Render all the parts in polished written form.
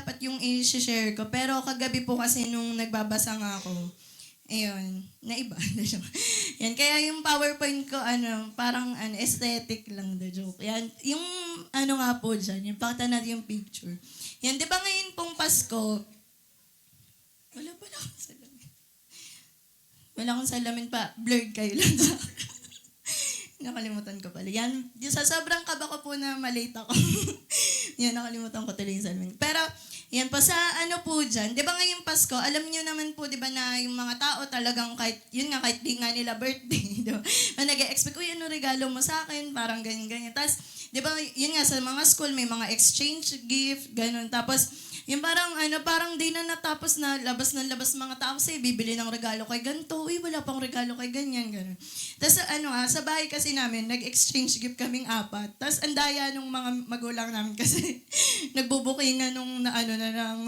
dapat yung i-share ko. Pero kagabi po kasi nung nagbabasa nga ako, ayun, naiba. Yan, kaya yung PowerPoint ko, parang aesthetic lang, the joke. Yan, yung nga po dyan, yung pakita natin yung picture. Yan, di ba ngayon pong Pasko, wala pala akong salamin. Wala akong salamin pa, blurred kayo lang sa nakalimutan ko pala. Yan, yung sa sobrang kaba ko po na malate ako. Yan, nakalimutan ko tuloy yung salamin. Pero, yan po sa po dyan, di ba ngayong Pasko, alam niyo naman po, di ba na yung mga tao talagang kahit, yun nga, kahit di nga nila birthday, di ba? Nag-expect, uy, ano regalo mo sa akin? Parang ganyan-ganyan. Tapos, di ba, yun nga, sa mga school, may mga exchange gift, ganun. Tapos, yung parang di na natapos na labas ng labas mga tao kasi bibili ng regalo kay ganito, uy, wala pang regalo kay ganyan, ganun. Tapos, sa bahay kasi namin, nag-exchange gift kaming 4. Tapos, ang daya nung mga magulang namin kasi nagbubukingan nung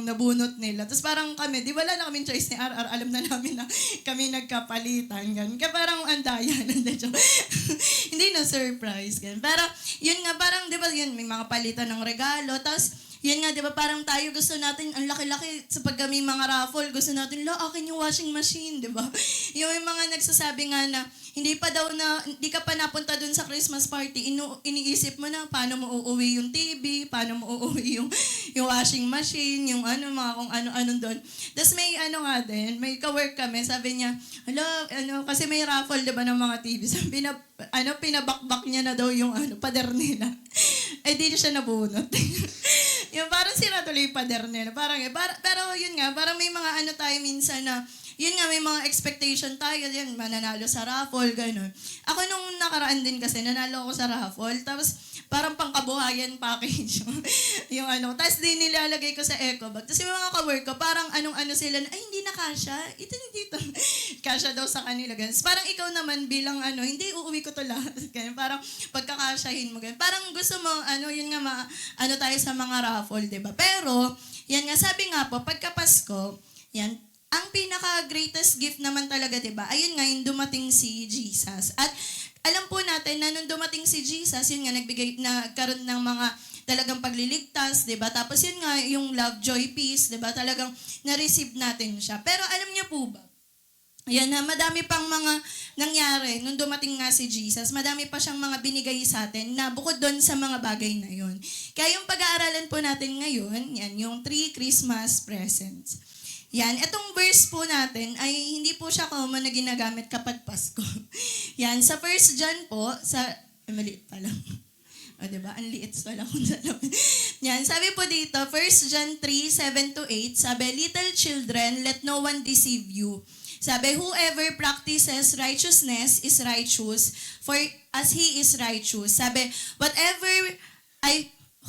nabunot nila. Tapos parang kami, di wala na kaming choice ni RR, alam na namin na kami nagkapalitan. Ganun. Kaya parang andaya na hindi na surprise. Ganun. Pero yun nga, parang di ba yun, may mga palitan ng regalo. Tapos yun nga, di ba, parang tayo gusto natin, ang laki-laki, sa pag may mga raffle, gusto natin, akin yung washing machine, di ba? Yung mga nagsasabi nga na, hindi ka pa napunta dun sa Christmas party, iniisip mo na, paano mo uuwi yung TV, paano mo uuwi yung washing machine, yung mga kung ano-ano doon. Tapos may nga din, may ka-work kami, sabi niya, kasi may raffle, di ba, ng mga TV, sabi na, pinabakbak niya na daw yung pader nila. Di siya nabunot. Yung parang sira tuloy yung pader nila. Pero yun nga, parang may mga tayo minsan na, yun nga, may mga expectation tayo, yan, mananalo sa raffle, gano'n. Ako nung nakaraan din kasi, nanalo ako sa raffle, tapos parang pangkabuhayan package yung tapos di nilalagay ko sa eco bag. Tapos yung mga ka-work ko, parang sila na, ay, hindi na kasha. Ito, hindi to. Kasha daw sa kanila, gano'n. Parang ikaw naman bilang hindi, uuwi ko to lahat. Ganun. Parang pagkakasyahin mo, gano'n. Parang gusto mo, yun nga, tayo sa mga raffle, diba? Pero, yan nga, sabi nga po, pagka Pasko, yan, ang pinaka-greatest gift naman talaga, diba? Ayun nga, yung dumating si Jesus. At alam po natin na nung dumating si Jesus, yun nga, nagkaroon ng mga talagang pagliligtas, diba? Tapos yun nga, yung love, joy, peace, diba? Talagang na-receive natin siya. Pero alam niyo po ba, yan na, madami pang mga nangyari nung dumating nga si Jesus. Madami pa siyang mga binigay sa atin na bukod doon sa mga bagay na yun. Kaya yung pag-aaralan po natin ngayon, yan, yung 3 Christmas presents. Yan, itong verse po natin ay hindi po siya common na ginagamit kapag Pasko. Yan, sa 1 John po, maliit pa lang. O, diba? Ang liit pala kung saan. Yan, sabi po dito, 1 John 3:7-8, sabi, little children, let no one deceive you. Sabi, whoever practices righteousness is righteous, for as he is righteous. Sabi,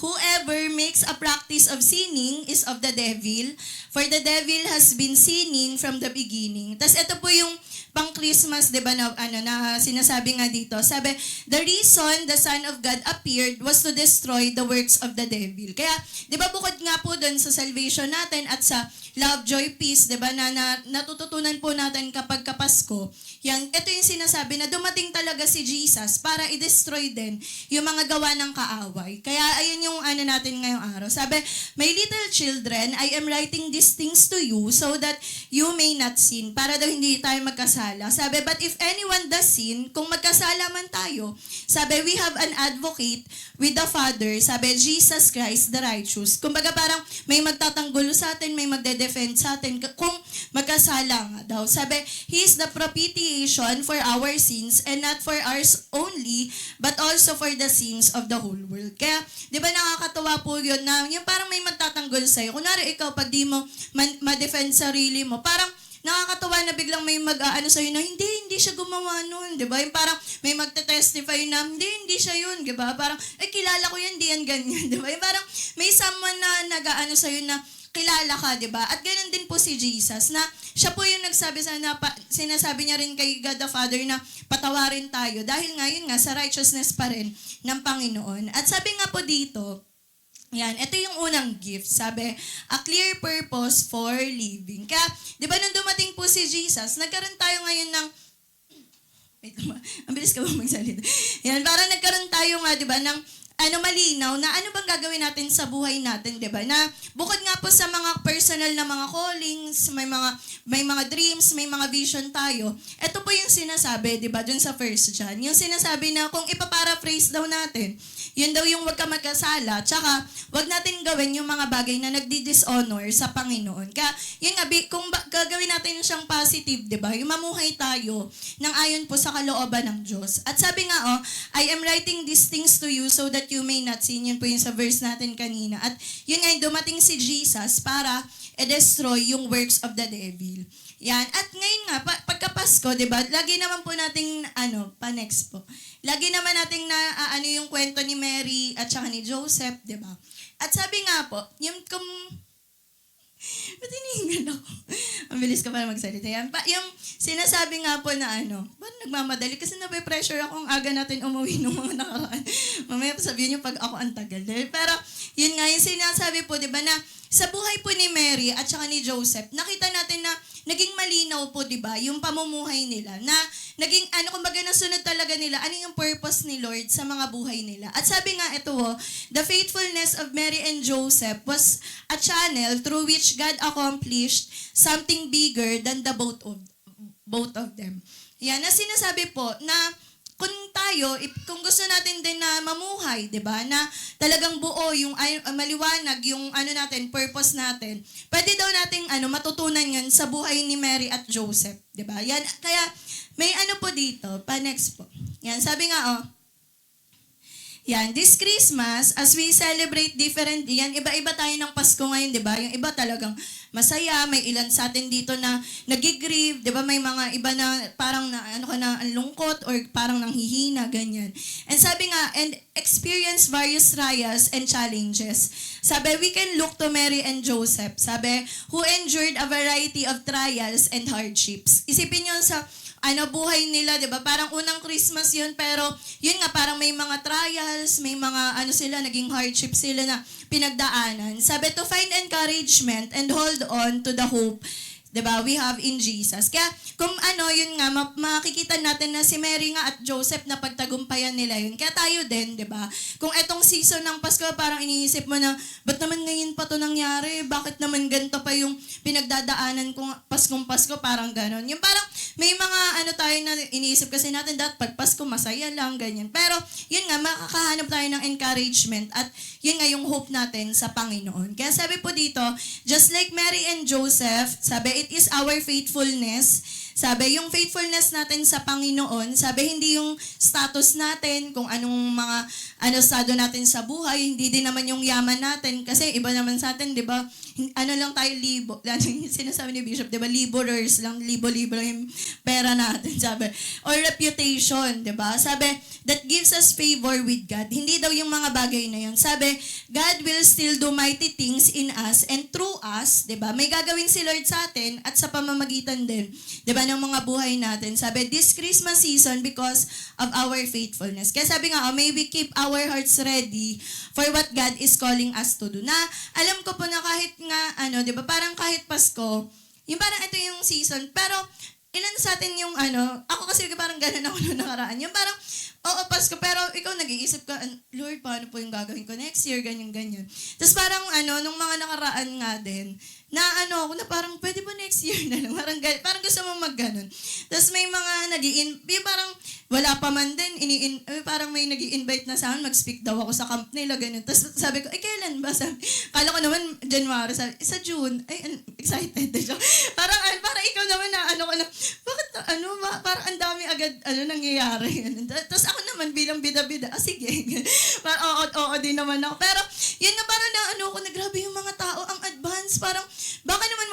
whoever makes a practice of sinning is of the devil, for the devil has been sinning from the beginning. Tas ito po yung pang-Christmas, 'di ba, na sinasabi nga dito. Sabi, the reason the Son of God appeared was to destroy the works of the devil. Kaya, 'di ba, bukod nga po doon sa salvation natin at sa love, joy, peace, 'di ba, na natututunan po natin kapag Pasko. Yan, ito yung sinasabi na dumating talaga si Jesus para i-destroy din yung mga gawa ng kaaway. Kaya ayun yung natin ngayong araw. Sabi, my little children, I am writing these things to you so that you may not sin. Para daw hindi tayo magkasala. Sabi, but if anyone does sin, kung magkasala man tayo, sabi, we have an advocate with the Father. Sabi, Jesus Christ, the righteous. Kumbaga parang may magtatanggol sa atin, may magde-defend sa atin kung magkasala nga daw. Sabi, He is the propitiation for our sins and not for ours only, but also for the sins of the whole world. Kaya, di ba nakakatawa po yun na yung parang may magtatanggol sa'yo. Kunwari ikaw, pag di mo ma-defend sarili mo, parang nakakatawa na biglang may sa'yo na, hindi siya gumawa nun, di ba? Yung parang may magte-testify na, hindi siya yun, di ba? Parang, kilala ko yan, di yan ganyan, di ba? Yung parang may someone na sa'yo na, kilala ka, di ba? At ganun din po si Jesus, na siya po yung nagsabi sinasabi niya rin kay God the Father na patawarin tayo dahil ngayon nga sa righteousness pa rin ng Panginoon. At sabi nga po dito, yan, ito yung unang gift. Sabi, a clear purpose for living. Kaya, di ba nung dumating po si Jesus, nagkaroon tayo ngayon ng wait naman, ang bilis ka ba magsalita? Yan, parang nagkaroon tayo nga, di ba, ng malinaw na ano bang gagawin natin sa buhay natin, 'di ba? Na bukod nga po sa mga personal na mga callings, may mga dreams, may mga vision tayo. Ito po yung sinasabi, 'di ba, dun sa First John. Yung sinasabi na kung ipaparaphrase daw natin, yun daw yung wag ka magkasala, tsaka wag natin gawin yung mga bagay na nagdi-dishonor sa Panginoon. Kaya, yun nga, kung gagawin natin siyang positive, di ba? Yung mamuhay tayo ng ayon po sa kalooban ng Diyos. At sabi nga, I am writing these things to you so that you may not sin. Yun po yung sa verse natin kanina. At yun nga, dumating si Jesus para i-destroy yung works of the devil. Yan. At ngayon nga, pagka Pasko, di ba, lagi naman po nating, pa-next po. Lagi naman nating na, yung kwento ni Mary at saka ni Joseph, di ba? At sabi nga po, yung ba't hinihingal ako? Ang bilis ko para magsalita. Yan. Yung sinasabi nga po na ba't nagmamadali? Kasi nape-pressure ako ang aga natin umuwi ng mga nakaraan. Mamaya sabihin niyo pag ako ang tagal. Pero yun nga, yung sinasabi po, di ba, na sa buhay po ni Mary at saka ni Joseph, nakita natin na naging malinaw po, di ba, yung pamumuhay nila. Na naging, kumbaga nasunod talaga nila, ano yung purpose ni Lord sa mga buhay nila. At sabi nga ito, the faithfulness of Mary and Joseph was a channel through which God accomplished something bigger than the both of them. Yan, na sinasabi po na kung gusto natin din na mamuhay, 'di ba? Na talagang buo yung maliwanag yung natin, purpose natin. Pwede daw nating matutunan 'yan sa buhay ni Mary at Joseph, 'di ba? Yan kaya may po dito, pa next po. Yan, sabi nga yan, this Christmas, as we celebrate different, yan, iba-iba tayo ng Pasko ngayon, di ba? Yung iba talagang masaya, may ilan sa atin dito na nagigrieve, di ba? May mga iba na parang ang lungkot or parang nanghihina, ganyan. And sabi nga, and experience various trials and challenges. Sabi, we can look to Mary and Joseph, sabi, who endured a variety of trials and hardships. Isipin nyo sa buhay nila, 'di ba? Parang unang Christmas 'yun, pero yun nga parang may mga trials, may mga sila naging hardship sila na pinagdaanan. Sabi to find encouragement and hold on to the hope, 'di ba? We have in Jesus. Kaya kung yun nga makikita natin na si Mary nga at Joseph na pagtagumpayan nila yun. Kaya tayo din, 'di ba? Kung etong season ng Pasko parang iniisip mo na ba't naman ngayon pa 'to nangyari? Bakit naman ganito pa yung pinagdadaanan kong Pasko parang ganon. Yung parang may mga tayo na iniisip kasi natin dapat pag Pasko masaya lang ganyan. Pero yun nga makakahanap tayo ng encouragement at yun nga yung hope natin sa Panginoon. Kaya sabi po dito, just like Mary and Joseph, sabi it is our faithfulness. Sabi, yung faithfulness natin sa Panginoon, sabi, hindi yung status natin, kung anong mga estado natin sa buhay, hindi din naman yung yaman natin. Kasi iba naman sa atin, di ba? Lang tayo libo. Sinasabi ni Bishop, di ba? Liborers lang, libo-libo lang yung pera natin, sabi. Or reputation, di ba? Sabi, that gives us favor with God. Hindi daw yung mga bagay na yun. Sabi, God will still do mighty things in us and through us, di ba? May gagawin si Lord sa atin at sa pamamagitan din, di ba, ng mga buhay natin. Sabi, this Christmas season because of our faithfulness. Kaya sabi nga, may we keep our hearts ready for what God is calling us to do. Na, alam ko po na kahit nga, di ba, parang kahit Pasko, yung parang ito yung season, pero ilan sa atin yung ako kasi parang ganun ako nung nakaraan. Yung parang, oo, Pasko, pero ikaw nag-iisip ka, Lord, paano po yung gagawin ko next year, ganyan. Tapos parang nung mga nakaraan nga din, na ako na parang pwede ba next year na lang? Parang gusto mo mag-ganon. Tapos may mga parang wala pa man din, parang may nag-i-invite na sa akin, mag-speak daw ako sa camp nila, ganun. Tapos sabi ko, kailan ba? Kala ko naman, January, sabi, sa June, excited. parang ikaw naman na, bakit, parang ang dami agad, nangyayari. Tapos ako naman, bilang bida-bida, sige. Parang, oo, din naman ako. Pero, yun na parang ako na, grabe yung mga tao, ang advance, parang, baka naman,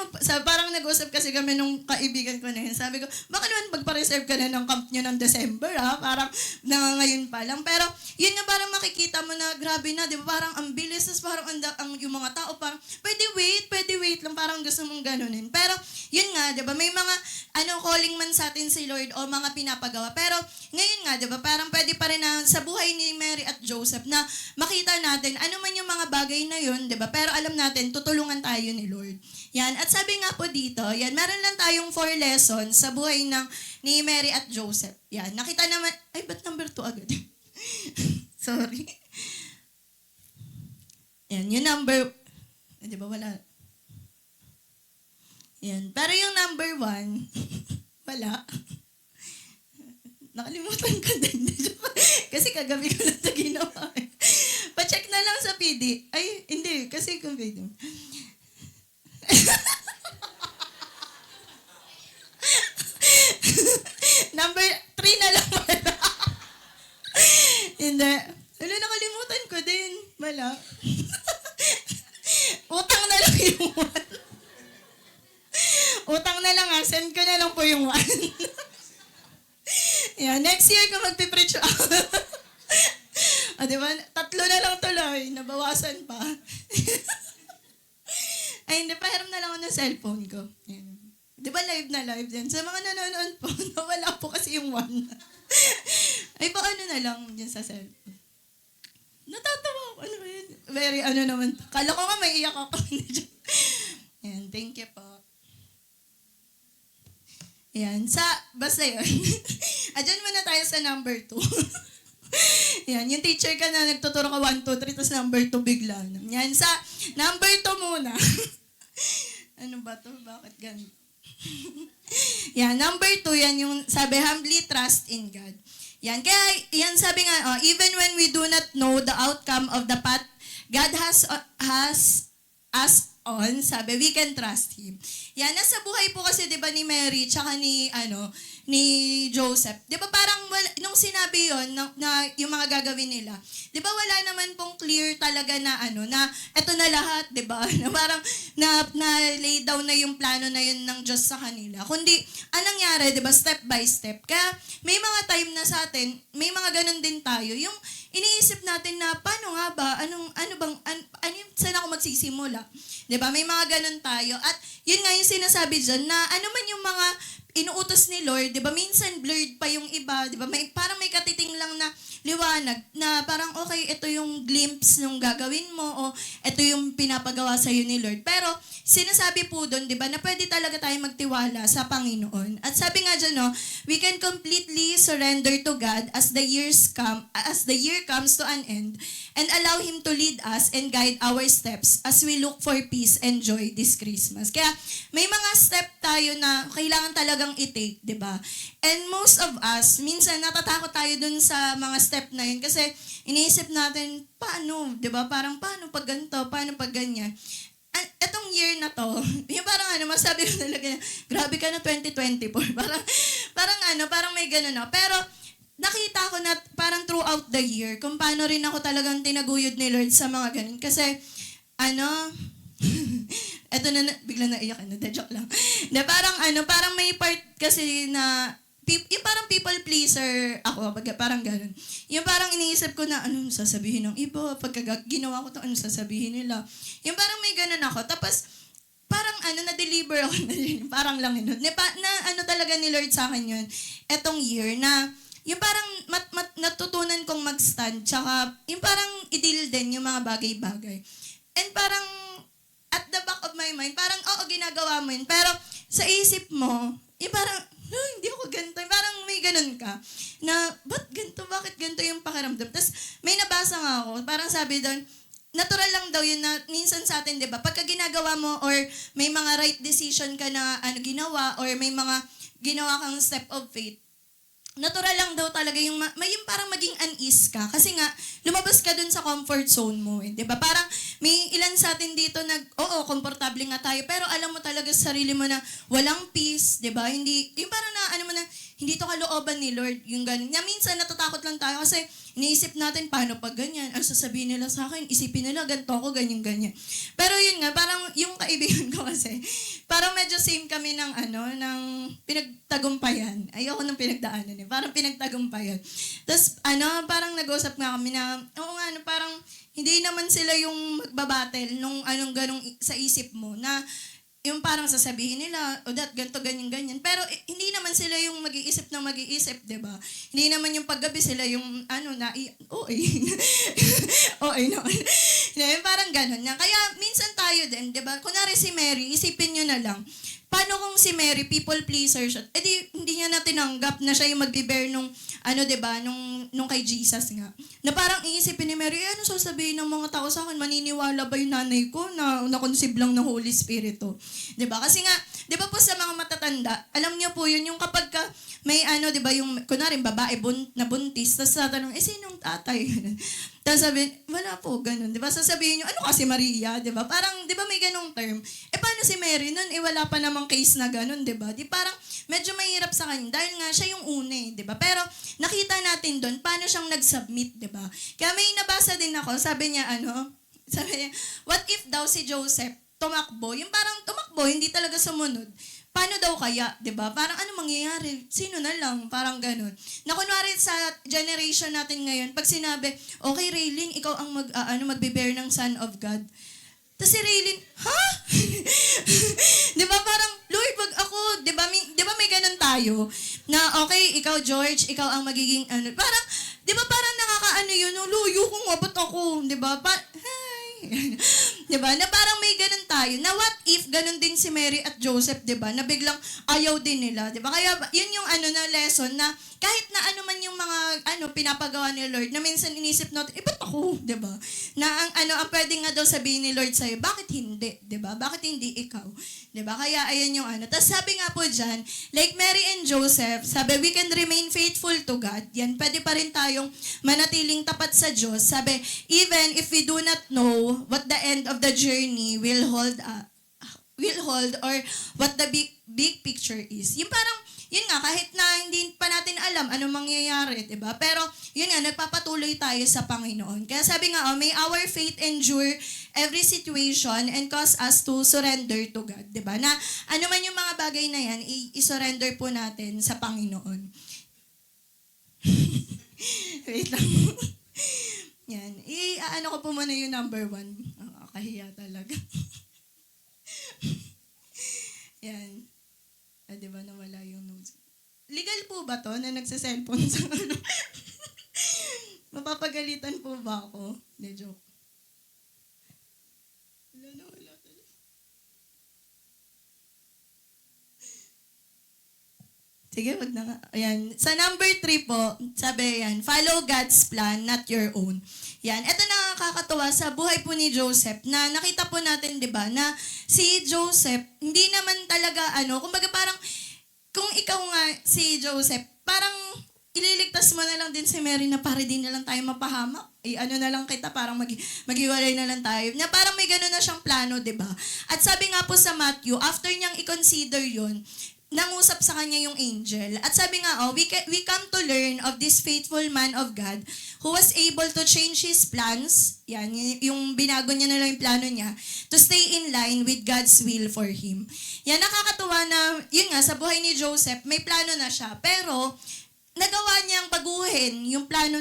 parang nag-usap kasi kami nung kaibigan ko na yun. Sabi ko, baka naman magpa-reserve ka na ng camp nyo ng December, parang ngayon pa lang. Pero, yun nga parang makikita mo na grabe na, di ba? Parang ang bilis, parang yung mga tao, parang, pwede wait lang, parang gusto mong ganunin. Pero, yun nga, di ba? May mga, calling man sa atin si Lord o mga pinapagawa. Pero, ngayon nga, di ba? Parang pwede pa rin na sa buhay ni Mary at Joseph na makita natin, ano man yung mga bagay na yun, di ba? Pero alam natin, tutulungan tayo ni Lord. Yan. At sabi nga po dito, yan, meron lang tayong 4 lessons sa buhay ni Mary at Joseph. Yan. Nakita naman, ba't number 2 agad? Sorry. Yan, yung number, di ba wala? Yan. Pero yung number 1, wala. Nakalimutan ko din. Kasi kagabi ko na ito ginawa. Pa-check na lang sa PD. Ay, hindi. Kasi kung PD. Number 3 na lang wala. Hindi. Wala, nakalimutan ko din. Wala. Utang na lang yung 1. Utang na lang ha. Send ko na lang po yung 1. Yeah, next year ko magpipreach ako. O, diba? 3 na lang tuloy. Nabawasan pa. Ay, hindi. Pahiram na lang ako ng cellphone ko. Yan. Di ba live na live yan? Sa mga nanonood po, nawala po kasi yung 1. Ay, paano na lang dyan sa cellphone? Natatawa ako. Ano ba yun? Very ano naman. Kala ko nga may iyak ako. Yan, thank you po. Yan, basta yun. Adyan muna tayo sa number 2. Yan, yung teacher ka na nagtuturo ka 1, 2, 3, tapos number 2 bigla. Yan, sa number 2 muna. Ano ba to? Bakit ganito? Yan, number 2, yan yung sabi, humbly trust in God. Yan, kaya, yan sabi nga, even when we do not know the outcome of the path God has us on, sabi, we can trust Him. Yan, nasa buhay po kasi, di ba, ni Mary, tsaka ni Joseph. Di ba parang, nung sinabi yon na yung mga gagawin nila, di ba wala naman pong clear talaga na na eto na lahat, di ba? Na parang, na lay down na yung plano na yun ng Diyos sa kanila. Kundi, anong nangyari, di ba, step by step. Kaya, may mga time na sa atin, may mga ganun din tayo. Yung, iniisip natin na, paano nga ba, saan ako magsisimula? Diba? May mga ganun tayo. At yun nga yung sinasabi dyan, na ano man yung mga inuutos ni Lord, diba? Minsan blurred pa yung iba, diba? Parang may katiting lang na liwanag, na parang okay, ito yung glimpse nung gagawin mo, o ito yung pinapagawa sa'yo ni Lord. Pero, sinasabi po doon, diba, na pwede talaga tayo magtiwala sa Panginoon. At sabi nga dyan, no, we can completely surrender to God as the year comes to an end, and allow Him to lead us and guide our steps as we look for peace and joy this Christmas. Kaya, may mga step tayo na kailangan talagang i-take, diba? And most of us, minsan natatakot tayo dun sa mga step na yun kasi iniisip natin, paano, diba? Parang paano pag ganito, paano pag ganyan. Etong year na to, yung parang masabi ko talaga, grabe ka na 2024. Parang may gano'n na. Pero, nakita ko na parang throughout the year, kung paano rin ako talagang tinaguyod ni Lord sa mga ganun. Kasi, eto na, bigla naiyak, joke lang. Na parang may part kasi na, yung parang people pleaser ako, parang ganun. Yung parang iniisip ko na, anong sasabihin ng iba, pagka ginawa ko to, anong sasabihin nila. Yung parang may ganun ako. Tapos, parang na-deliver ako na yun. Parang lang yun. Talaga ni Lord sa akin yun. Etong year na, yung parang natutunan kong mag-stand, tsaka yung parang i-deal din yung mga bagay-bagay. And parang, at the back of my mind, parang, oo, ginagawa mo yun. Pero, sa isip mo, yung parang, no, hindi ako ganito. Parang may ganun ka. Na, ba't ganito? Bakit ganito yung pakiramdam? Tapos, may nabasa nga ako. Parang sabi doon, natural lang daw yun na minsan sa atin, di ba? Pagka ginagawa mo or may mga right decision ka na ginawa or may mga ginawa kang step of faith, natural lang daw talaga yung parang maging unease ka. Kasi nga, lumabas ka dun sa comfort zone mo. Di ba? Parang may ilan sa atin dito oo, komportable nga tayo. Pero alam mo talaga sa sarili mo na walang peace. Di ba? Hindi, yung parang hindi to kalooban ni Lord. Yung ganun. Na minsan natatakot lang tayo kasi iniisip natin, paano pag ganyan? Ano sasabihin nila sa akin? Isipin nila, ganito ako, ganyan-ganyan. Pero yun nga, parang yung kaibigan ko kasi, parang medyo same kami ng pinagtagumpayan. Ayoko ng pinagdaanan eh. Parang pinagtagumpayan. Tapos, parang nag-usap nga kami na, oo nga, parang hindi naman sila yung magbabattle nung ganong sa isip mo na yung parang sasabihin nila, ganito, ganyan. Pero hindi naman sila yung mag-iisip ng mag-iisip, di ba? Hindi naman yung paggabi sila yung, OA naman. Parang gano'n na. Kaya minsan tayo din, di ba? Kunwari si Mary, isipin nyo na lang, paano kung si Mary, people pleaser siya? Eh di, hindi niya na tinanggap na siya yung magbe-bear nung, ano, 'di ba, nung kay Jesus nga. Na parang iisipin ni Mary, ano sasabihin ng mga tao sa akin? Maniniwala ba yung nanay ko na na-conceive lang ng Holy Spirit to? 'Di ba? Kasi nga, 'di ba po sa mga matatanda, alam niyo po yun, yung kapag ka may ano, 'di ba, yung kunwari babae na buntis, tapos tatanong, sinong tatay? Tapos sabihin, wala po, ganun. Di ba? Sasabihin nyo, ano kasi Maria? Di ba? Parang, di ba may ganung term? Paano si Mary nun? Wala pa namang case na ganun, di ba? Di parang, medyo mahirap sa kanya. Dahil nga, siya yung une, di ba? Pero, nakita natin doon, paano siyang nag-submit, di ba? Kaya may nabasa din ako, sabi niya, sabi niya, what if daw si Joseph tumakbo? Yung parang tumakbo, hindi talaga sumunod. Paano daw kaya, 'di ba? Parang ano mangyayari? Sino na lang? Parang ganun. Na kunwari sa generation natin ngayon, pag sinabi, okay, Raylene, ikaw ang magbe-bear ng Son of God. Tapos si Raylene, ha? 'Di ba parang, Lord, wag ako, 'di ba may ganun tayo? Na okay, ikaw George, ikaw ang magiging parang 'di ba parang nakakaano yun, luyo ko nga ba't ako, 'di ba? Diba? Na parang may ganun tayo. Na what if ganun din si Mary at Joseph, diba? Na biglang ayaw din nila, diba? Kaya yun yung na lesson na kahit na ano man yung mga pinapagawa ni Lord, na minsan inisip natin, ba't ako, diba? Na ang pwede nga daw sabihin ni Lord sa'yo, bakit hindi, diba? Bakit hindi ikaw? Diba? Kaya ayan yung Tapos sabi nga po dyan, like Mary and Joseph, sabi, we can remain faithful to God. Yan, pwede pa rin tayong manatiling tapat sa Diyos. Sabi, even if we do not know what the end of the journey will hold or what the big picture is. Yung parang, yun nga, kahit na hindi pa natin alam anong mangyayari, diba? Pero, yun nga, nagpapatuloy tayo sa Panginoon. Kaya sabi nga, may our faith endure every situation and cause us to surrender to God, diba? Na ano man yung mga bagay na yan, i-surrender po natin sa Panginoon. Wait lang. Yan. Ko po muna yung number 1. Kahiya talaga. Yan. Di ba nawala yung notes? Legal po ba to na nagsa-cellphone sa Mapapagalitan po ba ako? Hindi, joke. Wala talaga. Sige, wag na nga. Ayan. Sa number 3 po, sabi yan, follow God's plan, not your own. Yan. Ito nakakatuwa sa buhay po ni Joseph na nakita po natin, di ba, na si Joseph, hindi naman talaga, kumbaga parang, kung ikaw nga si Joseph, parang ililigtas mo na lang din si Mary na para din na lang tayo mapahamak. Na lang kita, parang maghiwalay na lang tayo. Na parang may gano'n na siyang plano, di ba? At sabi nga po sa Matthew, after niyang i-consider yun, nangusap sa kanya yung angel. At sabi nga, we come to learn of this faithful man of God who was able to change his plans. Yan, yung binago niya na lang yung plano niya to stay in line with God's will for him. Yan, nakakatuwa na, yun nga, sa buhay ni Joseph, may plano na siya. Pero, nagawa niyang baguhin yung plano,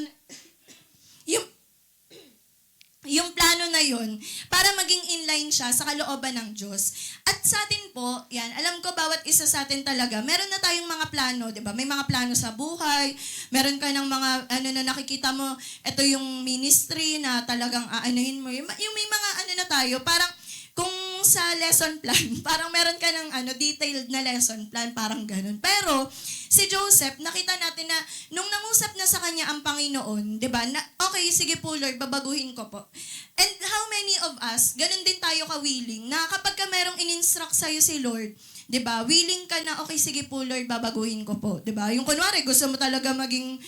yung plano na yun para maging inline siya sa kalooban ng Diyos. At sa atin po, yan, alam ko bawat isa sa atin talaga, meron na tayong mga plano, di ba? May mga plano sa buhay, meron ka ng mga, na nakikita mo, ito yung ministry na talagang aanuhin mo. Yung may mga na tayo, parang kung sa lesson plan, parang meron ka ng detailed na lesson plan, parang ganun. Pero, si Joseph, nakita natin na nung nangusap na sa kanya ang Panginoon, di ba, na, okay, sige po Lord, babaguhin ko po. And how many of us, ganun din tayo ka-willing, na kapag ka merong in-instruct sa'yo si Lord, di ba, willing ka na, okay, sige po Lord, babaguhin ko po. Di ba, yung kunwari, gusto mo talaga maging,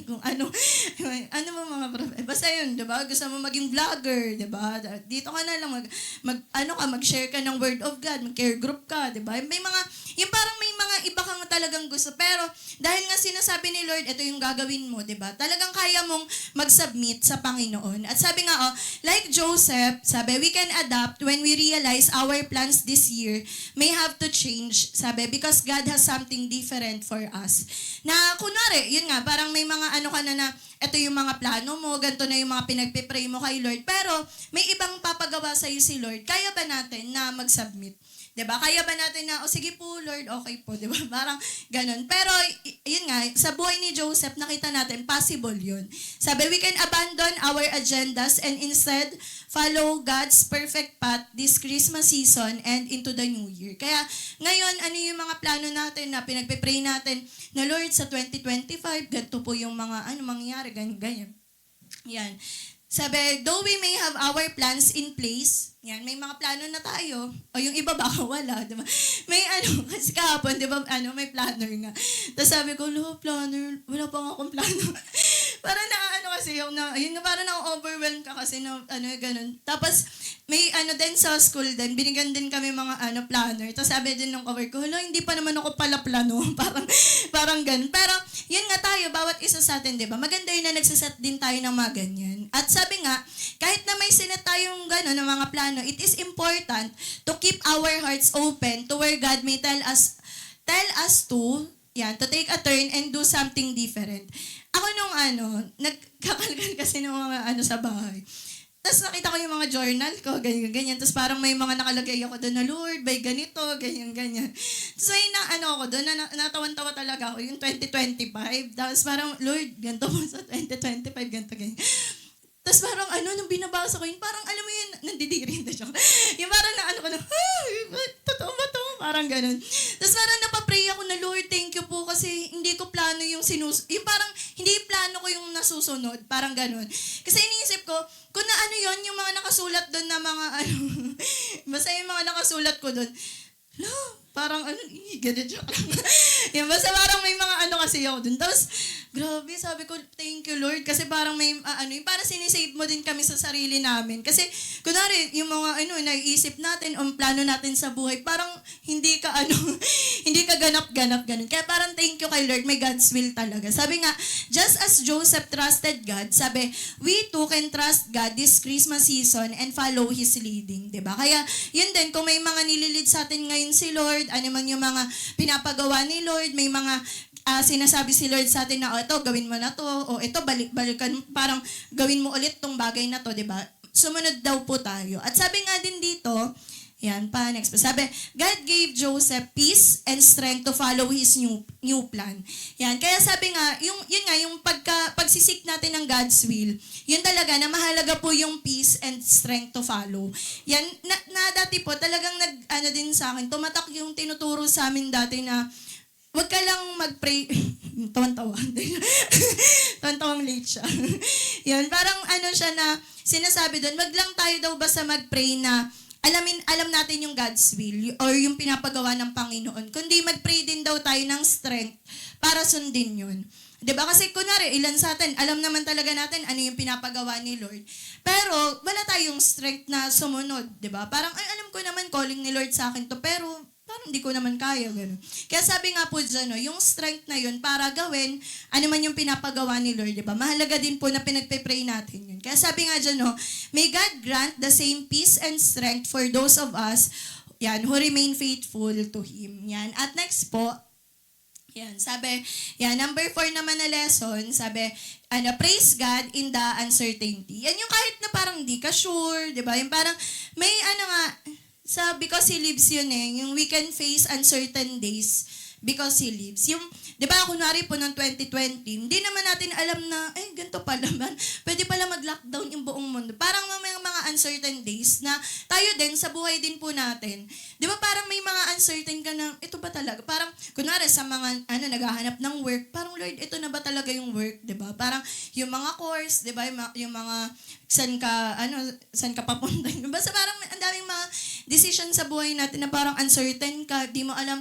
kung mo mga basta yun, di ba, gusto mo maging vlogger, di ba, dito ka na lang, mag-share ka ng word of God, mag-care group ka, di ba, may mga, yung parang may mga iba kang talagang gusto, pero dahil nga sinasabi ni Lord, ito yung gagawin mo, di ba, talagang kaya mong mag-submit sa Panginoon. At sabi nga, like Joseph, sabi, we can adapt when we realize our plans this year may have to change, sabi, because God has something different for us. Na, kunwari, yun nga, parang may mga ka na ito yung mga plano mo, ganito na yung mga pinagpipray mo kay Lord, pero may ibang papagawa sa'yo si Lord. Kaya ba natin na mag-submit? 'Di ba? Kaya ba natin na, sige po Lord, okay po, 'di ba? Parang ganun. Pero yun nga, sa buhay ni Joseph, nakita natin, possible yun. Sabi, we can abandon our agendas and instead follow God's perfect path this Christmas season and into the new year. Kaya ngayon, ano yung mga plano natin na pinagpe-pray natin na Lord, sa 2025, ganito po yung mga mangyayari, ganyan. Yan. Sabi, though we may have our plans in place, yan, may mga plano na tayo, o yung iba baka wala, di ba? May kasi kahapon, di ba, may planner nga. Tapos sabi ko, planner, wala pa nga akong plano. Parang kasi yun nga, parang na-overwhelm ka kasi na, ganun. Tapos, may din sa school din, binigyan din kami mga planner. Tapos sabi din ng cover ko, hindi pa naman ako pala plano. parang ganun. Pero, yun nga tayo, bawat isa sa atin, di ba? Maganda yun na nagsaset din tayo ng mga ganyan. At sabi nga, kahit na may sinet tayong gano'n ng mga plano, it is important to keep our hearts open to where God may tell us to take a turn and do something different. Ako nung nagkakalgal kasi ng mga sa bahay. Tapos nakita ko yung mga journal ko, ganyan. Tapos parang may mga nakalagay ako doon na, Lord, by ganito, ganyan. Tapos may ako doon, natawan-tawa talaga ako, yung 2025. Tapos parang, Lord, ganito mo sa 2025, ganyan. Tapos parang nung binabasa ko yun, parang alam mo yun, nandidiri na siya. Yung parang ko na, totoo ba to? Parang ganun. Tapos parang napapray ako na, Lord, thank you po kasi hindi ko plano yung yung parang hindi plano ko yung nasusunod. Parang ganun. Kasi iniisip ko, kung na yun, yung mga nakasulat doon na mga basta yung mga nakasulat ko doon, parang ganun siya. Yan, basta parang may mga kasi ako dun. Tapos, grabe, sabi ko, thank you Lord. Kasi parang may, yung parang sinisave mo din kami sa sarili namin. Kasi, kunwari, yung mga, naiisip natin, o plano natin sa buhay, parang hindi ka, hindi ka ganap-ganap, ganun. Kaya parang thank you kay Lord, may God's will talaga. Sabi nga, just as Joseph trusted God, sabi, we too can trust God this Christmas season and follow His leading. Diba? Kaya, yun din, kung may mga nililid sa atin ngayon si Lord, ano man yung mga pinapagawa ni Lord, may mga sinasabi si Lord sa atin na, ito, gawin mo na to, o ito, balikan, parang gawin mo ulit tong bagay na to, diba? Sumunod daw po tayo. At sabi nga din dito, yan pa, next pa. Sabi, God gave Joseph peace and strength to follow his new plan. Yan. Kaya sabi nga, yung pagsisik natin ng God's will, yun talaga, na mahalaga po yung peace and strength to follow. Yan, na dati po, talagang din sa akin, tumatak yung tinuturo sa amin dati na, wag ka lang mag-pray. Tawan-tawa. Tawan-tawang late siya. Yan, parang siya na, sinasabi doon, wag lang tayo daw basta mag-pray na, alam natin yung God's will or yung pinapagawa ng Panginoon. Kundi mag-pray din daw tayo ng strength para sundin yun. 'Di ba? Kasi kunwari, ilan sa atin, alam naman talaga natin ano yung pinapagawa ni Lord. Pero wala tayong strength na sumunod, 'di ba? Parang alam ko naman calling ni Lord sa akin to, pero parang hindi ko naman kaya, gano'n. Kaya sabi nga po dyan, yung strength na yun para gawin, ano man yung pinapagawa ni Lord, di ba? Mahalaga din po na pinagpe-pray natin yun. Kaya sabi nga dyan, may God grant the same peace and strength for those of us, yan, who remain faithful to Him. Yan. At next po, yan, sabi, yan, number 4 naman na lesson, sabi, praise God in the uncertainty. Yan yung kahit na parang di ka sure, di ba? Yung parang, may because He lives yun yung we can face uncertain days because He lives. Yung, di ba, kunwari po ng 2020, hindi naman natin alam na, ganito pala man, pwede pala mag-lockdown yung buong mundo. Parang may mga uncertain days na tayo din, sa buhay din po natin. Di ba, parang may mga uncertain ka na, ito ba talaga? Parang, kunwari sa mga, naghahanap ng work, parang, Lord, ito na ba talaga yung work? Di ba? Parang, yung mga course, di ba, yung mga, saan ka papunta? Basta parang ang daming mga decision sa buhay natin na parang uncertain ka, di mo alam,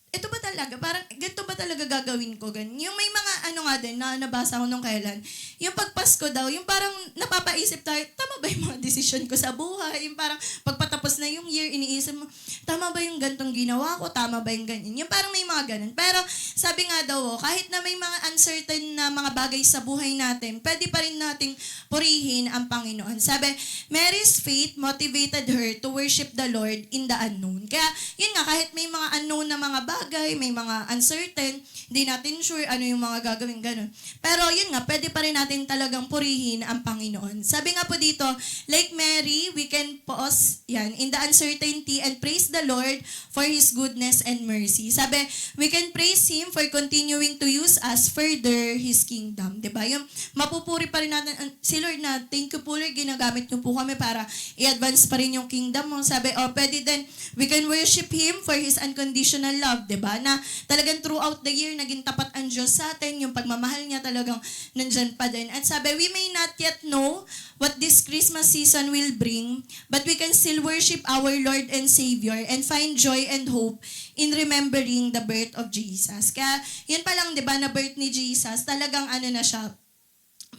ito ba talaga? Parang, ganito ba talaga gagawin ko? Ganun. Yung may mga, nga din, na nabasa ko nung kailan, yung pagpasko daw, yung parang napapaisip tayo, tama ba yung mga decision ko sa buhay? Yung parang, pagpatapos na yung year, iniisip mo, tama ba yung gantong ginawa ko? Tama ba yung ganyan? Yung parang may mga ganun. Pero, sabi nga daw, kahit na may mga uncertain na mga bagay sa buhay natin, pwede pa rin nating purihin ang Panginoon. Sabi, Mary's faith motivated her to worship the Lord in the unknown. Kaya, yun nga, kahit may mga unknown na mga bagay, may mga uncertain, hindi natin sure ano yung mga gagawin, ganun. Pero yun nga, pwede pa rin natin talagang purihin ang Panginoon. Sabi nga po dito, like Mary, we can pause in the uncertainty and praise the Lord for His goodness and mercy. Sabi, we can praise Him for continuing to use us further His kingdom. Diba? Yung mapupuri pa rin natin si Lord na, thank you po Lord, ginagamit niyo po kami para i-advance pa rin yung kingdom mo. Sabi, pwede din, we can worship Him for His unconditional love. Diba? Na talagang throughout the year, naging tapat ang Diyos sa atin, yung pagmamahal niya talagang nandyan pa din. At sabi, we may not yet know what this Christmas season will bring, but we can still worship our Lord and Savior and find joy and hope in remembering the birth of Jesus. Kaya, yun pa lang, di ba, na birth ni Jesus, talagang na siya,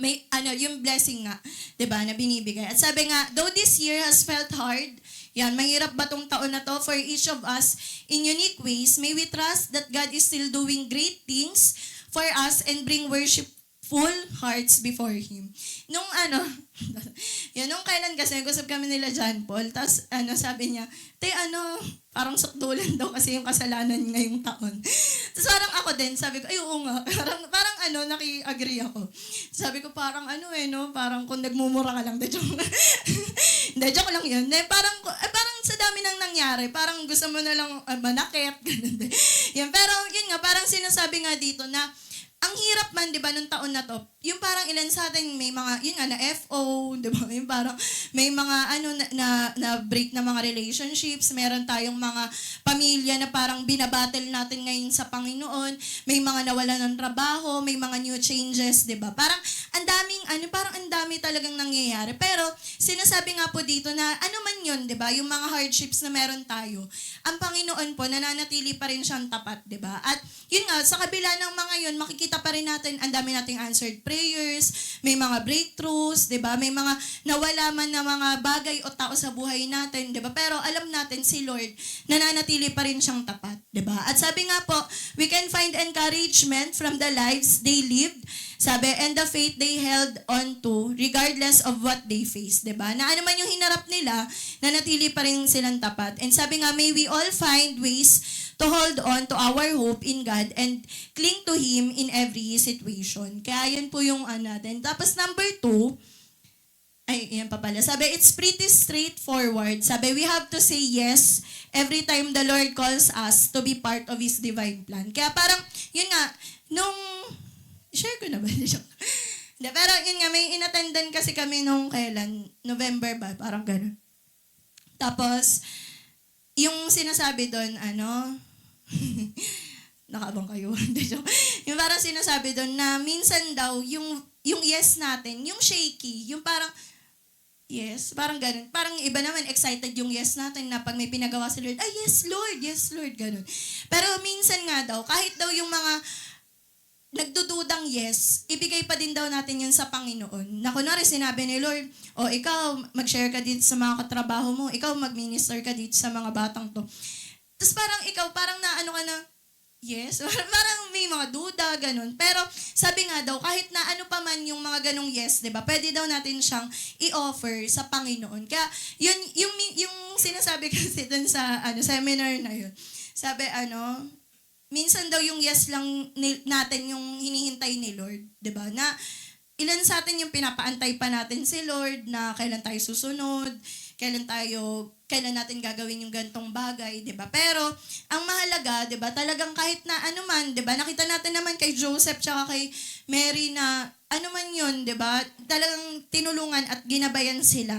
may, yung blessing nga, di ba, na binibigay. At sabi nga, though this year has felt hard, mahirap ba tong taon na to for each of us in unique ways, may we trust that God is still doing great things for us and bring worshipful hearts before Him. Nung nung kailan kasi nag-usap kami nila John Paul, tapos sabi niya, parang sakdulan daw kasi yung kasalanan ngayong taon. Tapos parang ako din, sabi ko, ay oo nga, parang naki-agree ako. Sabi ko parang parang kung nagmumura ka lang, hindi, joke lang yun. Parang sa dami nang nangyari, parang gusto mo na lang manakit, ganun din. Pero yun nga, parang sinasabi nga dito na, ang hirap man, di ba, nung taon na to, yung parang ilan sa atin may mga, yun nga, na FO, di ba, yung parang may mga, na break na mga relationships, meron tayong mga pamilya na parang binabattle natin ngayon sa Panginoon, may mga nawala ng trabaho, may mga new changes, di ba, parang ang daming, parang ang dami talagang nangyayari, pero sinasabi nga po dito na, man yun, di ba, yung mga hardships na meron tayo, ang Panginoon po, nananatili pa rin siyang tapat, di ba, at yun nga, sa kabila ng mga yun, makikita pa rin natin, ang dami nating answered prayers, may mga breakthroughs, 'di ba? May mga nawala man na mga bagay o tao sa buhay natin, 'di ba? Pero alam natin si Lord nananatili pa rin siyang tapat, 'di ba? At sabi nga po, we can find encouragement from the lives they lived. Sabi, and the faith they held on to regardless of what they faced, 'di ba? Na ano man yung hinarap nila, nanatili pa rin silang tapat. And sabi nga, may we all find ways to hold on to our hope in God and cling to Him in every situation. Kaya yan po yung natin. Tapos number 2, yan pa pala. Sabi, it's pretty straightforward. Sabi, we have to say yes every time the Lord calls us to be part of His divine plan. Kaya parang, yun nga, share ko na ba? Pero yun nga, may inattendan kasi kami nung kailan, November ba? Parang gano'n. Tapos, yung sinasabi doon, nakaabang kayo. Yung parang sinasabi doon na minsan daw, yung yes natin, yung shaky, yung parang, yes, parang ganun. Parang iba naman, excited yung yes natin na pag may pinagawa si Lord, yes Lord, ganun. Pero minsan nga daw, kahit daw yung mga nagdududang yes, ibigay pa din daw natin yun sa Panginoon. Na kunwari, sinabi ni Lord, ikaw, mag-share ka dito sa mga katrabaho mo, ikaw, mag-minister ka dito sa mga batang to. Tapos parang ikaw, parang ka na, yes, parang may mga duda, ganun. Pero sabi nga daw, kahit na ano pa man yung mga ganung yes, di ba, pwede daw natin siyang i-offer sa Panginoon. Kaya yun, yung sinasabi kasi dun sa seminar na yun, sabi minsan daw yung yes lang natin yung hinihintay ni Lord, 'di ba? Na ilan sa atin yung pinapaantay pa natin si Lord na kailan tayo susunod, kailan natin gagawin yung gantong bagay, 'di ba? Pero ang mahalaga, 'di ba? Talagang kahit na ano man, 'di ba? Nakita natin naman kay Joseph tsaka kay Mary na ano man 'yun, 'di ba? Talagang tinulungan at ginabayan sila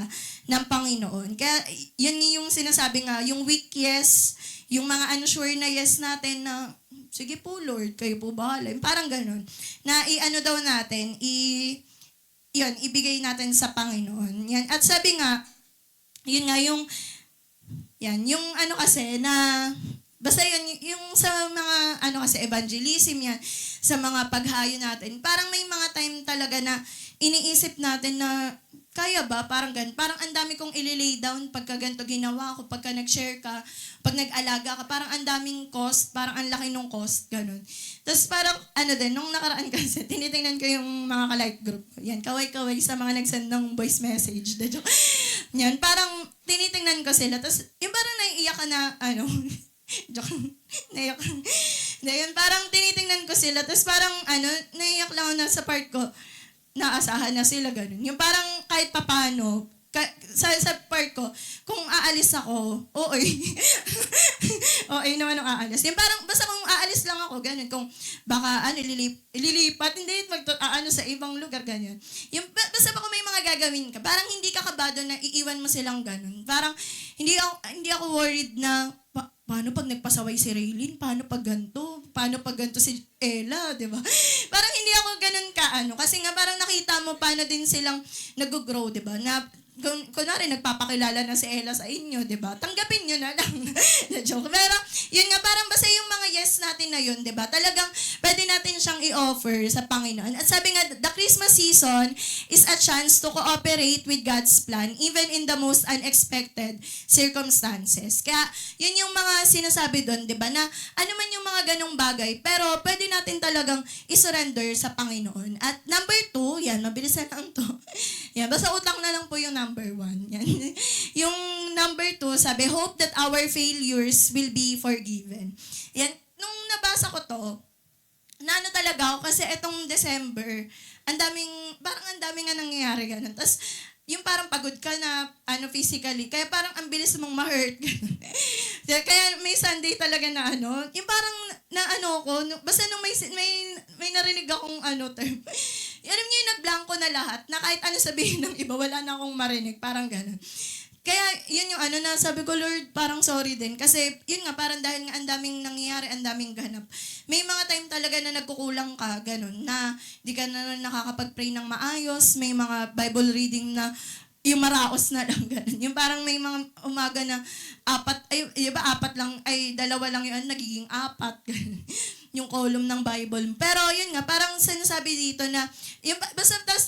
ng Panginoon. Kaya yun yung sinasabi nga, yung weak yes, yung mga unsure na yes natin na sige po Lord, kayo po bahala. Parang ganun. Na daw natin, ibigay natin sa Panginoon. Yan. At sabi nga, yun nga yung kasi na, basta yung sa mga kasi evangelism yan, sa mga paghayo natin, parang may mga time talaga na iniisip natin na kaya ba? Parang ganun. Parang ang dami kong ililay down pagka ganito ginawa ko, pagka nag-share ka, pag nag-alaga ka, parang ang daming cost, parang ang laki nung cost, ganun. Tapos parang, din, nung nakaraan kasi, tinitingnan ko yung mga ka-like group. Yan, kaway-kaway sa mga nag-send ng voice message. Yan, parang tinitingnan ko sila. Tapos, yung parang naiiyak ka na, joke, naiyak. Yun, parang tinitingnan ko sila. Tapos parang, naiiyak lang ako na sa part ko, naasahan na sila, ganun. Yung parang kahit papano, sa part ko, kung aalis ako, ooy. ooy naman ang aalis. Yung parang, basta kung aalis lang ako, ganun. Kung baka, ililipat, hindi, sa ibang lugar, ganun. Yung, basta kung may mga gagawin ka, parang hindi ka kabado na iiwan mo silang ganun. Parang, hindi ako worried na, paano pag nagpasaway si Raylene? Paano pag ganito? Paano pag ganito si Ella? Di ba? Parang hindi ako ganun kasi nga parang nakita mo paano din silang nag-grow, di ba? Na, kunwari, nagpapakilala na si Ella sa inyo, di ba? Tanggapin nyo na lang. Joke. Pero, yun nga, parang basta yung mga yes natin na yun, di ba? Talagang, pwede natin siyang i-offer sa Panginoon. At sabi nga, the Christmas season is a chance to cooperate with God's plan, even in the most unexpected circumstances. Kaya, yun yung mga sinasabi doon, di ba? Na, ano man yung mga ganong bagay, pero pwede natin talagang isurrender sa Panginoon. At number 2, yan, mabilis na lang to. Yan, basta utang na lang po yung number 1. Yan. Yung number 2, sabi, hope that our failures will be forgiven. Yan, nung nabasa ko to, talaga ako kasi etong December, parang ang daming nga nangyayari ganun. Tapos, yung parang pagod ka na, physically, kaya parang ang bilis mong ma-hurt. Kaya may Sunday talaga na yung parang basta nung may narinig akong term. Alam niyo yung nagblanko na lahat, na kahit sabihin ng iba, wala na akong marinig, parang gano'n. Kaya yun yung na sabi ko, Lord, parang sorry din. Kasi yun nga, parang dahil nga ang daming nangyayari, ang daming ganap. May mga time talaga na nagkukulang ka, ganun, na di ka na nakakapag-pray ng maayos, may mga Bible reading na yung maraos na lang, ganun. Yung parang may mga umaga na apat lang, dalawa lang yun, nagiging 4, ganun. Yung column ng Bible. Pero yun nga, parang sinasabi dito na, yung, basta tapos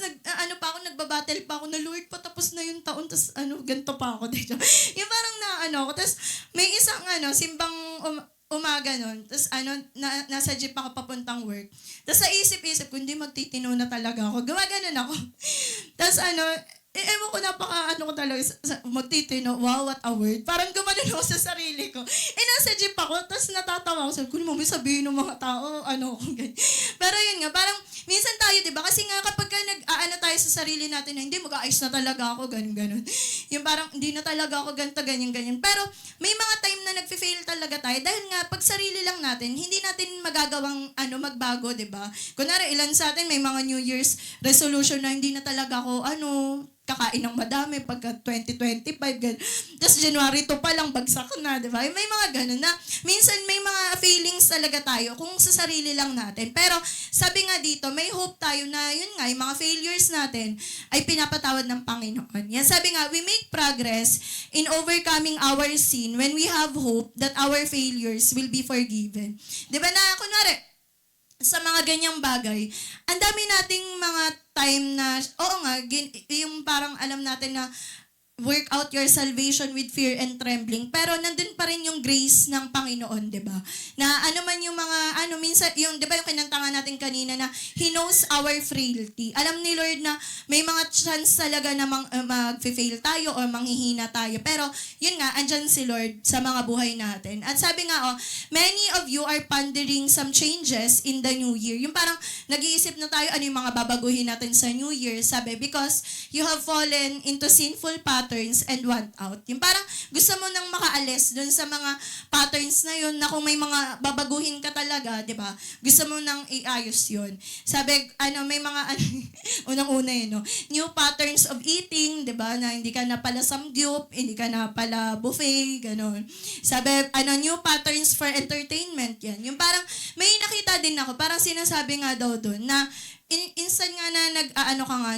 nagbabattle pa ako na, Lord, patapos na yung taon, tapos ganito pa ako dito. Yung parang tapos may isang simbang umaga nun, tapos nasa jeep ako papuntang work. Tapos sa isip-isip ko, hindi magtitino na talaga ako. Gumaganon ako. Tapos ewan ko, ko talaga, magtitino, wow, what a word. Parang gumanon ako sa sarili ko. Nasa jeep ako, tapos natatawa ako. Sabi ko, mami, sabihin ng mga tao, ganyan. Pero yun nga, parang, minsan tayo, di ba? Kasi nga, kapag tayo sa sarili natin, na hindi, mag-aayos na talaga ako, ganun. Yung parang, hindi na talaga ako ganito, ganyan. Pero, may mga time na nag-fail talaga tayo, dahil nga, pag sarili lang natin, hindi natin magagawang, magbago, di ba? Kunwari, ilan sa atin, may mga New Year's resolution na hindi na talaga ako, kakain ng madami pagka 2025, ganun. Tapos January 2 pa lang, bagsak na, di ba? May mga ganun na, minsan may mga feelings talaga tayo kung sa sarili lang natin. Pero, sabi nga dito, may hope tayo na, yun nga, yung mga failures natin ay pinapatawad ng Panginoon. Yan, sabi nga, we make progress in overcoming our sin when we have hope that our failures will be forgiven. Di ba na, kunwari, sa mga ganyang bagay, ang dami nating mga time na, yung parang alam natin na work out your salvation with fear and trembling. Pero nandun pa rin yung grace ng Panginoon, di ba? Na man yung mga, minsan, yung, di ba yung kinantangan natin kanina na He knows our frailty. Alam ni Lord na may mga chance talaga na mag-fail tayo or manghihina tayo. Pero, yun nga, andyan si Lord sa mga buhay natin. At sabi nga, many of you are pondering some changes in the new year. Yung parang nag-iisip na tayo, ano yung mga babaguhin natin sa new year. Sabi, because you have fallen into sinful patterns and want out. Yung parang gusto mo nang makaalis dun sa mga patterns na yun na kung may mga babaguhin ka talaga, di ba? Gusto mo nang iayos yun. Sabi, may mga, unang-una no? New patterns of eating, di ba? Na hindi ka na pala samgyup, hindi ka na pala buffet, gano'n. Sabi, new patterns for entertainment, yan. Yung parang, may nakita din ako, parang sinasabi nga daw dun na, instant nga na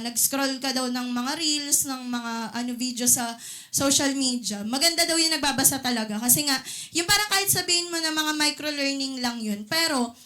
nag-scroll ka daw ng mga reels, ng mga video sa social media. Maganda daw yung nagbabasa talaga. Kasi nga, yung parang kahit sabihin mo na mga micro-learning lang yun, pero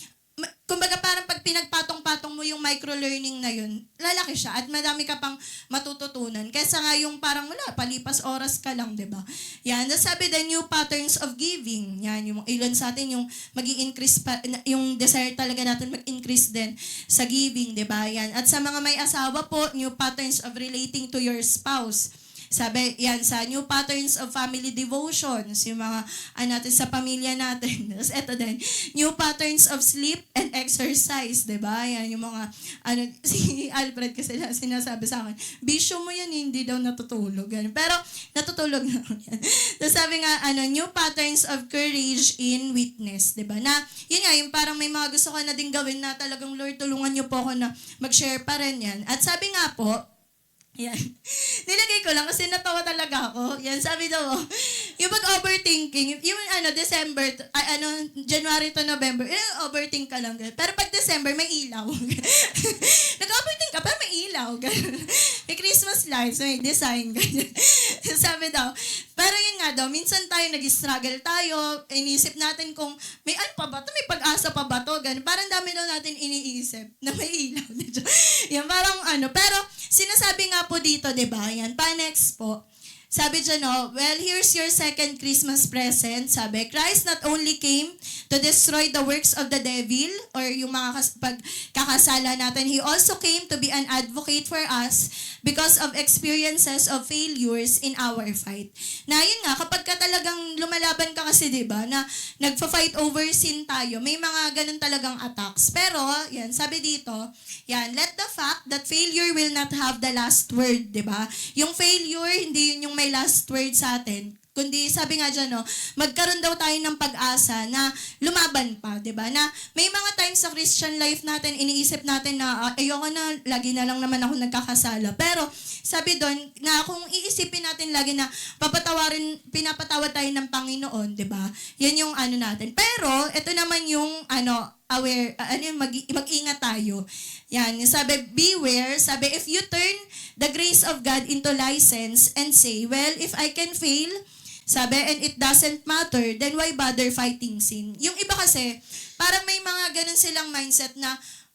kumbaga parang pag pinagpatong-patong mo yung micro-learning na yun, lalaki siya at madami ka pang matututunan. Kaysa nga yung parang wala, palipas oras ka lang, di ba? Yan. Tapos sabi the new patterns of giving. Yan, yung ilan sa atin yung mag-i-increase pa, yung desire talaga natin mag-increase din sa giving, di ba? Yan. At sa mga may asawa po, new patterns of relating to your spouse. Sabi, yan, sa new patterns of family devotions, yung mga, natin sa pamilya natin. Tapos eto din, new patterns of sleep and exercise, di ba? Yan, yung mga, si Alfred kasi sinasabi sa akin, bisyo mo yan, hindi daw natutulog. Yan. Pero, natutulog na yan. Tapos sabi nga, new patterns of courage in witness, di ba? Na, yun nga, yung parang may mga gusto ka na din gawin na talagang, Lord, tulungan niyo po ako na mag-share pa rin yan. At sabi nga po, yan. Nilagay ko lang kasi natawa talaga ako. Yan, sabi daw, yung pag-overthinking, yung December, January to November, overthink ka lang. Pero pag December, may ilaw. Nag-overthink ka, pero may ilaw. May Christmas lights, may design. Sabi daw, pero yun nga daw, minsan tayo nag-struggle tayo, inisip natin kung may ano pa ba to, may pag-asa pa ba to, ganun. Parang dami daw natin iniisip na may ilaw. Yan, parang pero sinasabi nga po dito, di ba? Yan, pa-next po. Sabi dyan, well, here's your second Christmas present. Sabi, Christ not only came to destroy the works of the devil or yung mga pagkakasala natin, He also came to be an advocate for us because of experiences of failures in our fight. Na yun nga, kapag ka talagang lumalaban ka kasi, di ba, na nagfa-fight over sin tayo, may mga ganun talagang attacks. Pero, yan, sabi dito, yan, let the fact that failure will not have the last word, di ba? Yung failure, hindi yun yung may last word sa atin. Kundi sabi nga dyan, magkaroon daw tayo ng pag-asa na lumaban pa, di ba? Na may mga times sa Christian life natin, iniisip natin na ayoko na, lagi na lang naman ako nagkakasala. Pero sabi doon, na kung iisipin natin lagi na pinapatawad tayo ng Panginoon, di ba? Yan yung natin. Pero, ito naman yung aware, mag-ingat tayo. Yan, sabi, beware, sabi, if you turn the grace of God into license and say, well, if I can fail, sabi, and it doesn't matter, then why bother fighting sin? Yung iba kasi, parang may mga ganun silang mindset na,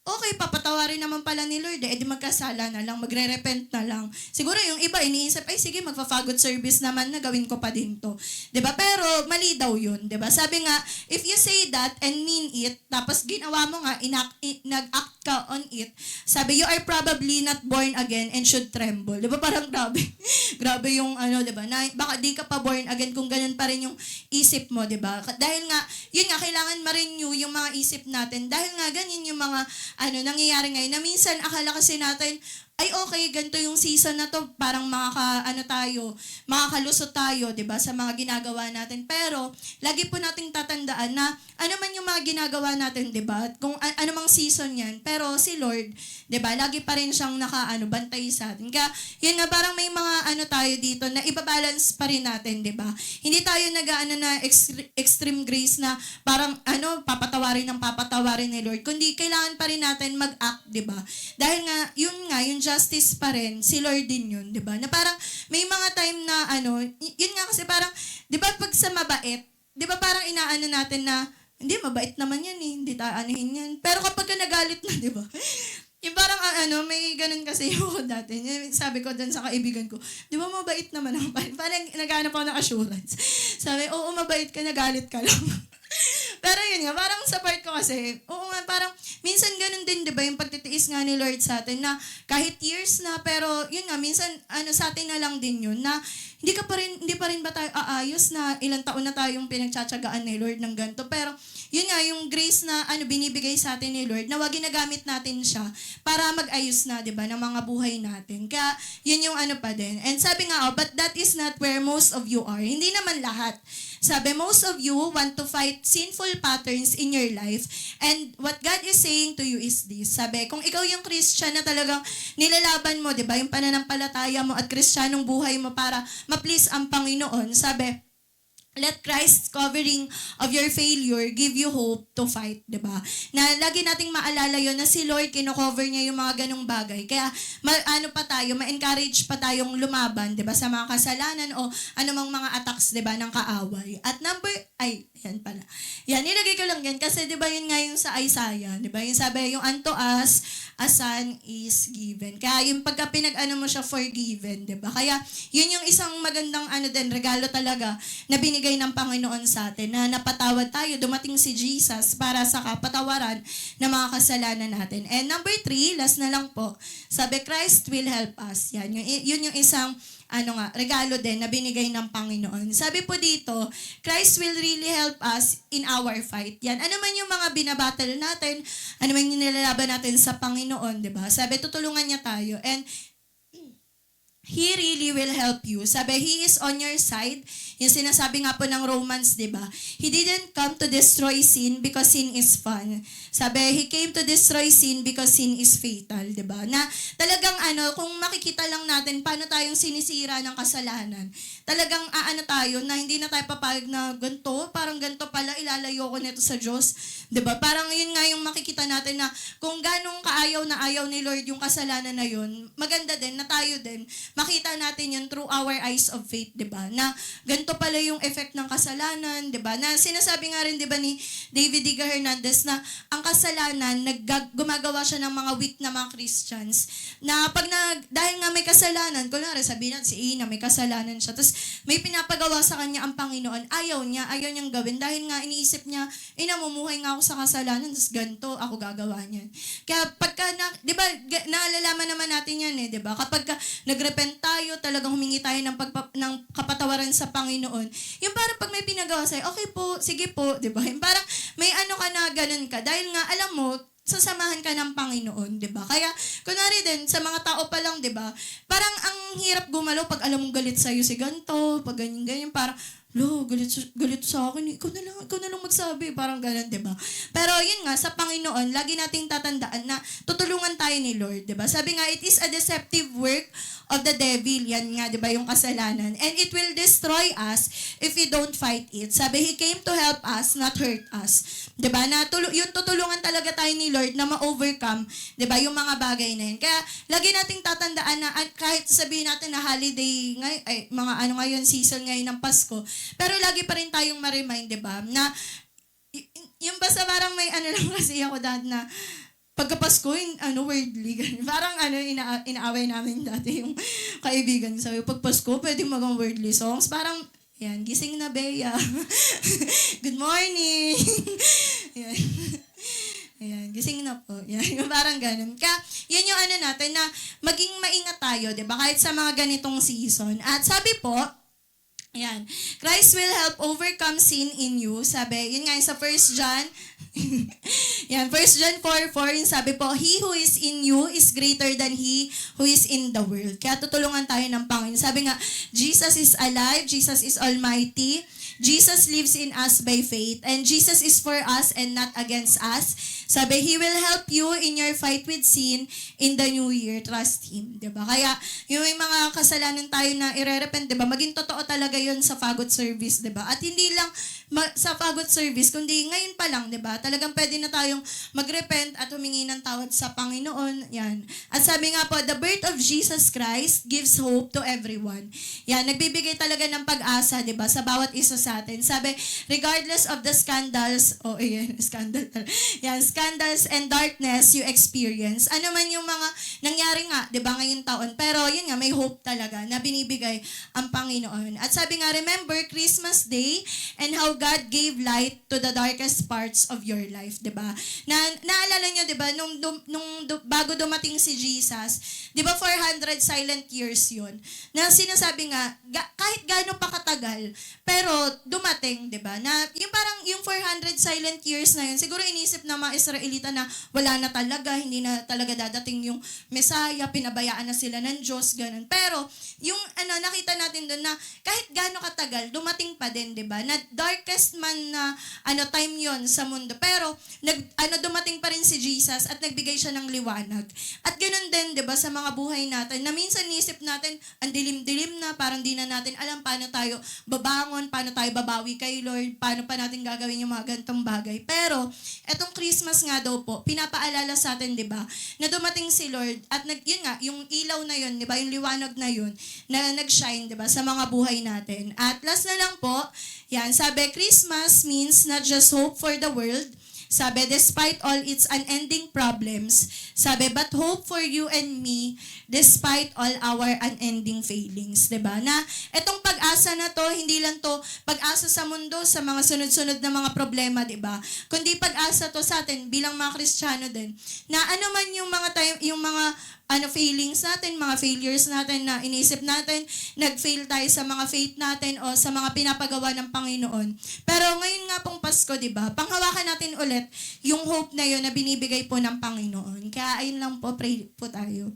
okay, papatawarin naman pala ni Lord, edi magkasala na lang, magre-repent na lang. Siguro yung iba, iniisip, ay sige, magpa-fagot service naman na gawin ko pa din to. Diba? Pero, mali daw yun. Diba? Sabi nga, if you say that and mean it, tapos ginawa mo nga, nag-act ka on it, sabi, you are probably not born again and should tremble. Diba? Parang grabe. Grabe yung diba? Na, baka di ka pa born again kung ganun pa rin yung isip mo, diba? Dahil nga, yun nga, kailangan ma-renew yung mga isip natin. Dahil nga, ganyan yung mga nangyayari ngayon, na minsan akala kasi natin, ay okay, ganito yung season na to, parang makakalusot tayo, 'di ba, sa mga ginagawa natin. Pero lagi po nating tatandaan na ano man yung mga ginagawa natin, 'di ba? Kung ano mang season 'yan, pero si Lord, 'di ba, lagi pa rin siyang bantay sa atin. Kaya yun nga, parang may mga tayo dito na ibabalance pa rin natin, 'di ba? Hindi tayo na extreme grace na parang papatawarin ni Lord, kundi kailangan pa rin natin mag-act, 'di ba? Dahil nga yung justice pa rin, si Lord din yun, di ba? Na parang may mga time na yun nga kasi parang, di ba pag sa mabait, di ba parang inaano natin na, hindi, mabait naman yan hindi anuhin yan. Pero kapag ka nagalit na, di ba? Yung parang may ganun kasi yung dati. Sabi ko dun sa kaibigan ko, di ba mabait naman ako? Parang naghanap ako ng assurance. Sabi, oo, mabait ka, nagalit ka lang. Pero yun nga, parang sa part ko kasi, oo nga, parang minsan ganun din, di ba, yung pagtitiis nga ni Lord sa atin na kahit years na, pero yun nga, minsan sa atin na lang din yun na hindi pa rin ba tayo aayos na ilang taon na tayong pinagtsatsagaan ni Lord ng ganito. Pero yun nga, yung grace na binibigay sa atin ni Lord, na wag ginagamit natin siya para mag-ayos na, di ba, ng mga buhay natin. Kaya yun yung pa din. And sabi nga, but that is not where most of you are. Hindi naman lahat. Sabi, most of you want to fight sinful patterns in your life. And what God is saying to you is this. Sabi, kung ikaw yung Christian na talagang nilalaban mo, di ba, yung pananampalataya mo at Kristyanong buhay mo para ma-please ang Panginoon, sabi, let Christ's covering of your failure give you hope to fight, di ba? Na lagi nating maalala yon na si Lord, kino-cover niya yung mga ganong bagay. Kaya, ma-encourage pa tayong lumaban, di ba? Sa mga kasalanan o anumang mga attacks, di ba, ng kaaway. At yan pala. Yan, nilagay ko lang yan kasi di ba yun nga yung sa Isaiah, di ba? Yung sabi, yung unto us, a son is given. Kaya yung pagka pinag-ano mo siya, forgiven, di ba? Kaya yun yung isang magandang regalo talaga na binigay ng Panginoon sa atin, na napatawad tayo, dumating si Jesus para sa kapatawaran ng mga kasalanan natin. And number 3, last na lang po, sabi, Christ will help us. Yan, yun yung isang regalo din na binigay ng Panginoon. Sabi po dito, Christ will really help us in our fight. Yan, ano man yung mga binabattle natin, ano man yung nilalaban natin sa Panginoon, di ba? Sabi, tutulungan niya tayo. And He really will help you. Sabi, He is on your side. Yung sinasabi nga po ng Romans, di ba? He didn't come to destroy sin because sin is fun. Sabi, He came to destroy sin because sin is fatal, di ba? Na talagang kung makikita lang natin paano tayong sinisira ng kasalanan, talagang tayo na hindi na tayo papayag na ganito, parang ganito pala, ilalayo ko nito sa Diyos. Di ba? Parang yun nga yung makikita natin na kung ganong kaayaw na ayaw ni Lord yung kasalanan na yun, maganda din na tayo din makita natin yun through our eyes of faith, di ba? Na ganito pala yung effect ng kasalanan, di ba? Na sinasabi nga rin, di ba, ni David Diga Hernandez na ang kasalanan, gumagawa siya ng mga weak na mga Christians. Na dahil nga may kasalanan, kunwari sabihin natin si Ina, may kasalanan siya, tapos may pinapagawa sa kanya ang Panginoon, ayaw niyang gawin dahil nga iniisip niya, namumuhay nga ako sa kasalanan, tapos ganito ako gagawa niyan. Kaya di ba, naalalaman naman natin yan di ba? Kapag nagrepent tayo, talagang humingi tayo ng kapatawaran sa Panginoon. Yung parang pag may pinagawa sa'yo, okay po, sige po, di ba? Yung parang may ka na ganun ka. Dahil nga, alam mo, sasamahan ka ng Panginoon, di ba? Kaya, kunwari din, sa mga tao pa lang, di ba? Parang ang hirap gumalaw pag alam mong galit sa'yo si ganito, pag ganyan, parang, galit sa akin. Ikaw na lang magsabi. Parang ganun, di ba? Pero yun nga, sa Panginoon, lagi nating tatandaan na tutulungan tayo ni Lord, di ba? Sabi nga, it is a deceptive work of the devil. Yan nga, di ba, yung kasalanan. And it will destroy us if we don't fight it. Sabi, He came to help us, not hurt us. Di ba? Na yung tutulungan talaga tayo ni Lord na ma-overcome, di ba, yung mga bagay na yun. Kaya, lagi nating tatandaan na, kahit sabihin natin na holiday, ngayon, season ngayon ng Pasko, pero lagi pa rin tayong ma-remind, di ba? Na, yung basta parang may lang kasi ako dad na, pagkapasko, worldly. Parang inaaway namin dati yung kaibigan. Sabi, pag Pasko, pwede mag worldly songs. Parang, yan, gising na Bea. Good morning. Yan. Ayan, gising na po. Yan, parang ganun. Kaya, yun yung natin na maging maingat tayo, di ba? Kahit sa mga ganitong season. At sabi po, yan. Christ will help overcome sin in you. Sabi, yun nga sa 1 John. Yan, 1 John 4:4, yung sabi po, He who is in you is greater than he who is in the world. Kaya tutulungan tayo ng Panginoon. Sabi nga, Jesus is alive, Jesus is almighty, Jesus lives in us by faith, and Jesus is for us and not against us. Sabi, He will help you in your fight with sin in the new year. Trust Him. Diba? Kaya, yung may mga kasalanan tayo na irerepent, diba? Maging totoo talaga yun sa fagot service, diba? At hindi lang sa fagot service, kundi ngayon pa lang, diba? Talagang pwede na tayong magrepent at humingi ng tawad sa Panginoon. Yan. At sabi nga po, the birth of Jesus Christ gives hope to everyone. Yan. Nagbibigay talaga ng pag-asa, diba? Sa bawat isa sa atin. Sabi, regardless of the scandals, scandal. Yan, scandals and darkness you experience. Ano man yung mga nangyari nga, di ba, ngayong taon. Pero yun nga, may hope talaga na binibigay ang Panginoon. At sabi nga, remember Christmas Day and how God gave light to the darkest parts of your life, di ba? Naalala nyo, di ba, bago dumating si Jesus, di ba 400 silent years yun? Na sinasabi nga, kahit gaano pa katagal, pero dumating, di ba? Na yung parang yung 400 silent years na yun, siguro inisip na mga Israelita na wala na talaga, hindi na talaga dadating yung Messiah, pinabayaan na sila ng Diyos, ganun. Pero yung nakita natin doon na kahit gaano katagal, dumating pa din, di ba? Na darkest man na time yon sa mundo. Pero dumating pa rin si Jesus at nagbigay siya ng liwanag. At ganun din, di ba, sa mga buhay natin, na minsan nisip natin, ang dilim-dilim na, parang di na natin alam paano tayo babangon, paano tayo babawi kay Lord, paano pa natin gagawin yung mga ganitong bagay. Pero, etong Christmas nga daw po, pinapaalala sa atin, di ba, na dumating si Lord, at yun nga, yung ilaw na yun, di ba, yung liwanag na yun, na nag-shine, di ba, sa mga buhay natin. At last na lang po, yan, sabi, Christmas means not just hope for the world. Sabi, despite all its unending problems, sabi, but hope for you and me, despite all our unending failings. Diba? Na etong pag-asa na to, hindi lang to pag-asa sa mundo, sa mga sunod-sunod na mga problema, diba? Kundi pag-asa to sa atin bilang mga Kristiyano din. Na ano man yung mga failings natin, mga failures natin na inisip natin, nag-fail tayo sa mga faith natin o sa mga pinapagawa ng Panginoon. Pero ngayon nga pong Pasko, di ba? Panghawakan natin ulit yung hope na yun na binibigay po ng Panginoon. Kaya ayun lang po, pray po tayo.